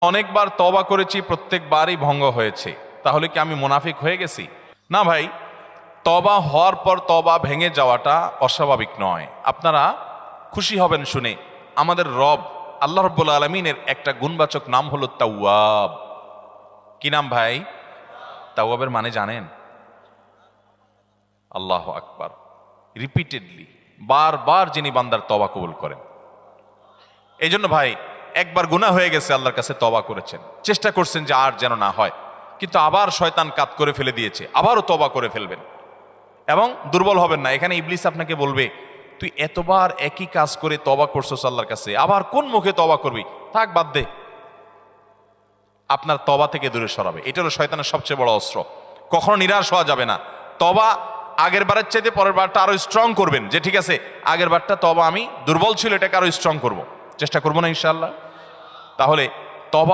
অনেকবার তওবা করেছি, প্রত্যেকবারই ভঙ্গ হয়েছে, তাহলে কি আমি মুনাফিক হয়ে গেছি? না ভাই, তওবা হওয়ার পর তওবা ভেঙে যাওয়াটা অস্বাভাবিক নয়। আপনারা খুশি হবেন শুনে, আমাদের রব আল্লাহ রাব্বুল আলামিনের একটা গুণবাচক নাম হলো তাওয়াব। কি নাম ভাই? তাওয়াবের মানে জানেন? আল্লাহু আকবার। রিপিটেডলি, বারবার যিনি বান্দার তওবা কবুল করেন। এই জন্য ভাই, একবার গুনাহ হয়ে গেছে, আল্লাহর কাছে তওবা করেছেন, চেষ্টা করছেন যে আর যেন না হয়, কিন্তু আবার শয়তান কাত করে ফেলে দিয়েছে, আবারও তওবা করে ফেলবেন এবং দুর্বল হবেন না। এখানে ইবলিস আপনাকে বলবে, তুই এতবার একই কাজ করে তওবা করছস আল্লাহর কাছে, আবার কোন মুখে তওবা করবি? থাক, বাদ দে। আপনার তওবা থেকে দূরে সরাবে। এটা হলো শয়তানের সবচেয়ে বড় অস্ত্র। কখনো নিরাশ হওয়া যাবে না। তওবা আগের বারের চাইতে পরের বারটা আরো স্ট্রং করবেন, যে ঠিক আছে আগের বারটা তওবা আমি দুর্বল ছিল, এটাকে আরো স্ট্রং করব, চেষ্টা করবো না ইনশাআল্লাহ। তাহলে তওবা